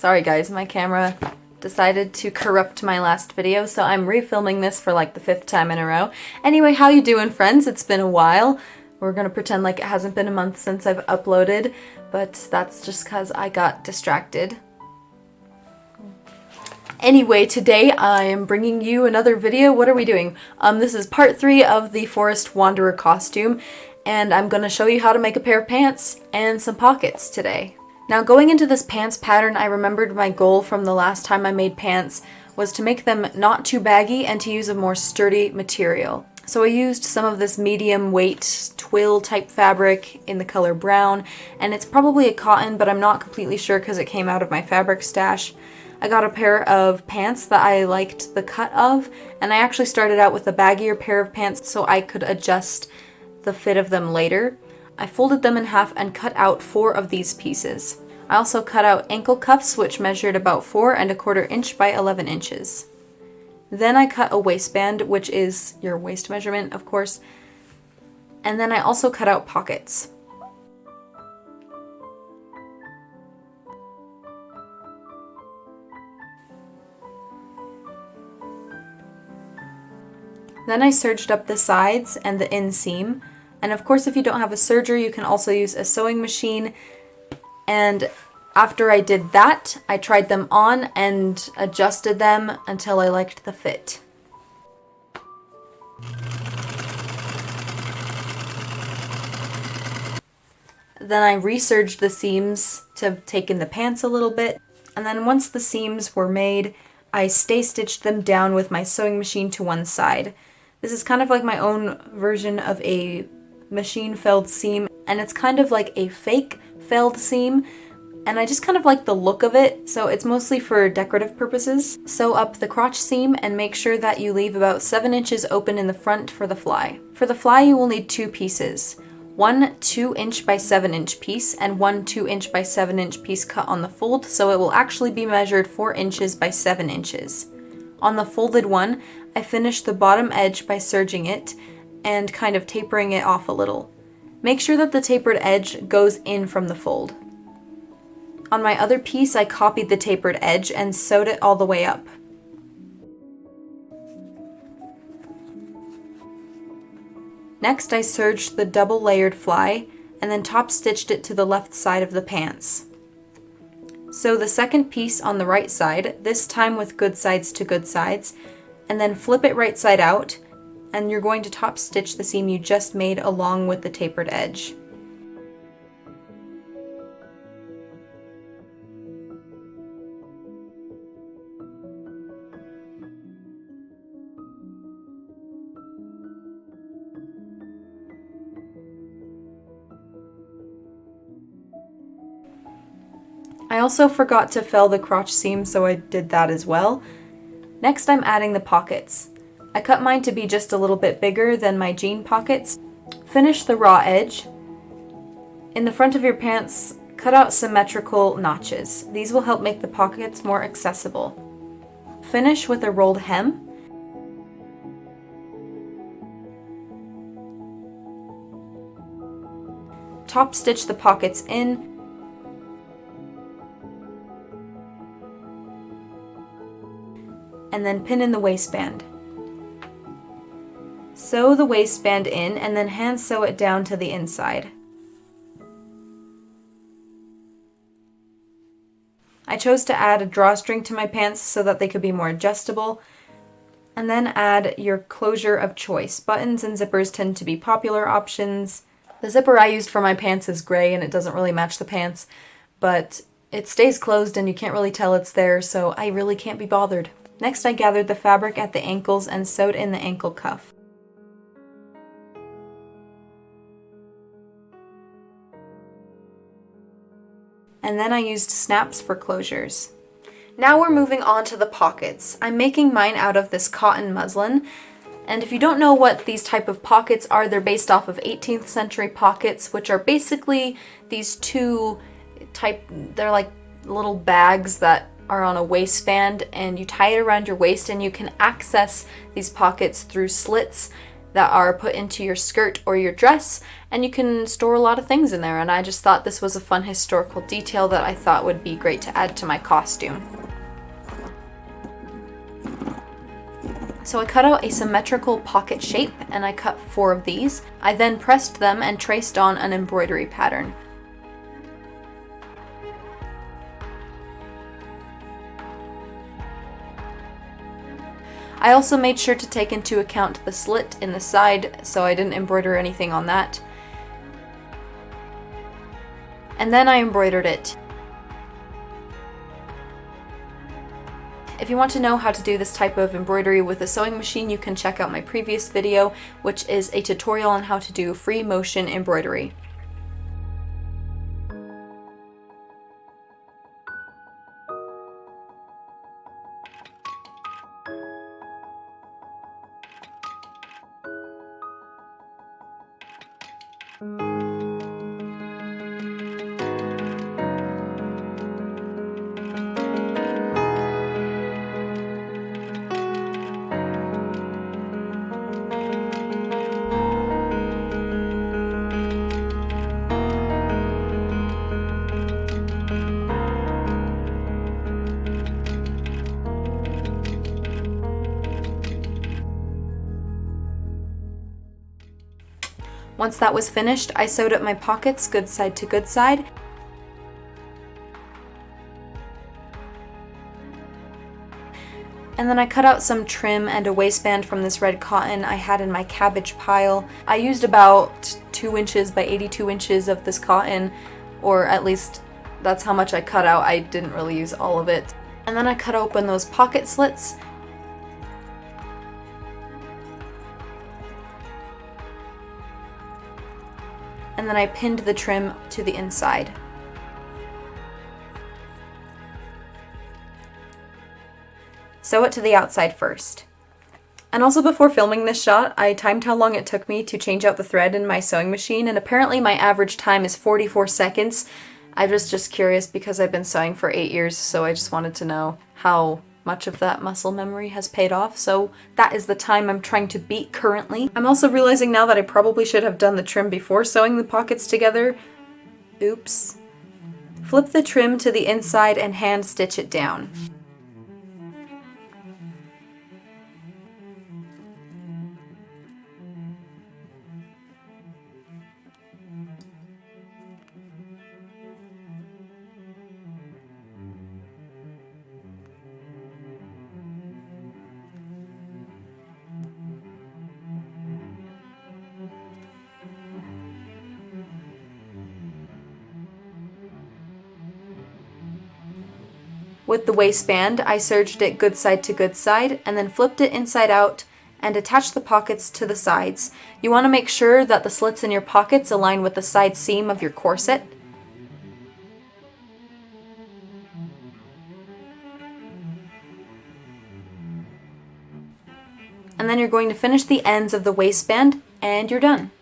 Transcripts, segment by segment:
Sorry guys, my camera decided to corrupt my last video, so I'm refilming this for like the 5th time in a row. Anyway, how you doing, friends? It's been a while. We're gonna pretend like it hasn't been a month since I've uploaded, but that's just because I got distracted. Anyway, today I am bringing you another video. What are we doing? This is part 3 of the Forest Wanderer costume, and I'm gonna show you how to make a pair of pants and some pockets today. Now, going into this pants pattern, I remembered my goal from the last time I made pants was to make them not too baggy and to use a more sturdy material. So I used some of this medium weight twill type fabric in the color brown, and it's probably a cotton, but I'm not completely sure because it came out of my fabric stash. I got a pair of pants that I liked the cut of, and I actually started out with a baggier pair of pants so I could adjust the fit of them later. I folded them in half and cut out 4 of these pieces. I also cut out ankle cuffs, which measured about 4 1/4 inch by 11 inches. Then I cut a waistband, which is your waist measurement, of course. And then I also cut out pockets. Then I serged up the sides and the inseam. And of course, if you don't have a serger, you can also use a sewing machine. And after I did that, I tried them on and adjusted them until I liked the fit. Then I reserged the seams to take in the pants a little bit. And then once the seams were made, I stay stitched them down with my sewing machine to one side. This is kind of like my own version of a machine felled seam, and it's kind of like a fake felled seam, and I just kind of like the look of it, so it's mostly for decorative purposes. Sew up the crotch seam and make sure that you leave about 7 inches open in the front for the fly. For the fly, you will need 2 pieces. One 2 inch by 7 inch piece and one 2 inch by 7 inch piece cut on the fold, so it will actually be measured 4 inches by 7 inches. On the folded one, I finished the bottom edge by serging it and kind of tapering it off a little. Make sure that the tapered edge goes in from the fold. On my other piece, I copied the tapered edge and sewed it all the way up. Next, I serged the double layered fly and then top stitched it to the left side of the pants. Sew the second piece on the right side, this time with good sides to good sides, and then flip it right side out, and you're going to top stitch the seam you just made along with the tapered edge. I also forgot to fell the crotch seam, so I did that as well. Next, I'm adding the pockets. I cut mine to be just a little bit bigger than my jean pockets. Finish the raw edge. In the front of your pants, cut out symmetrical notches. These will help make the pockets more accessible. Finish with a rolled hem. Top stitch the pockets in. And then pin in the waistband. Sew the waistband in and then hand sew it down to the inside. I chose to add a drawstring to my pants so that they could be more adjustable. And then add your closure of choice. Buttons and zippers tend to be popular options. The zipper I used for my pants is gray and it doesn't really match the pants, but it stays closed and you can't really tell it's there, so I really can't be bothered. Next, I gathered the fabric at the ankles and sewed in the ankle cuff. And then I used snaps for closures. Now we're moving on to the pockets. I'm making mine out of this cotton muslin, and if you don't know what these type of pockets are, they're based off of 18th century pockets, which are basically these they're like little bags that are on a waistband, and you tie it around your waist and you can access these pockets through slits that are put into your skirt or your dress, and you can store a lot of things in there, and I just thought this was a fun historical detail that I thought would be great to add to my costume. So I cut out a symmetrical pocket shape, and I cut 4 of these. I then pressed them and traced on an embroidery pattern. I also made sure to take into account the slit in the side, so I didn't embroider anything on that. And then I embroidered it. If you want to know how to do this type of embroidery with a sewing machine, you can check out my previous video, which is a tutorial on how to do free motion embroidery. Once that was finished, I sewed up my pockets good side to good side. And then I cut out some trim and a waistband from this red cotton I had in my cabbage pile. I used about 2 inches by 82 inches of this cotton, or at least that's how much I cut out. I didn't really use all of it. And then I cut open those pocket slits. And then I pinned the trim to the inside. Sew it to the outside first. And also, before filming this shot, I timed how long it took me to change out the thread in my sewing machine, and apparently my average time is 44 seconds. I was just curious because I've been sewing for 8 years, so I just wanted to know how much of that muscle memory has paid off, so that is the time I'm trying to beat currently. I'm also realizing now that I probably should have done the trim before sewing the pockets together. Oops. Flip the trim to the inside and hand stitch it down. With the waistband, I serged it good side to good side and then flipped it inside out and attached the pockets to the sides. You want to make sure that the slits in your pockets align with the side seam of your corset. And then you're going to finish the ends of the waistband and you're done.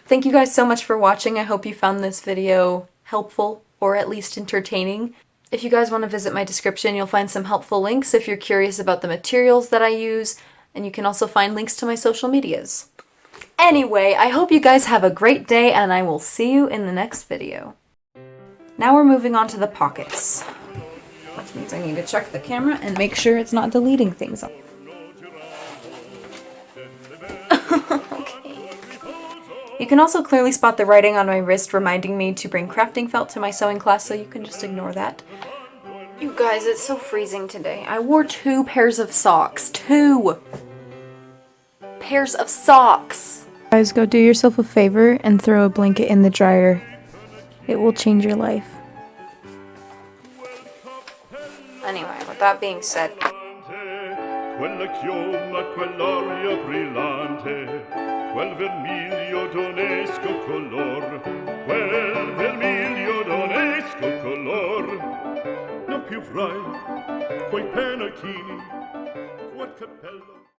Thank you guys so much for watching. I hope you found this video helpful or at least entertaining. If you guys want to visit my description, you'll find some helpful links if you're curious about the materials that I use, and you can also find links to my social medias. Anyway, I hope you guys have a great day, and I will see you in the next video. Now we're moving on to the pockets, which means I need to check the camera and make sure it's not deleting things. Okay. You can also clearly spot the writing on my wrist reminding me to bring crafting felt to my sewing class, so you can just ignore that. You guys, it's so freezing today. I wore 2 pairs of socks. 2 pairs of socks! Guys, go do yourself a favor and throw a blanket in the dryer. It will change your life. Anyway, with that being said, quella chioma, quell'aria brillante, quel vermiglio d'onesco color, quel vermiglio d'onesco color, non più frai quei pennacchini, quel cappello.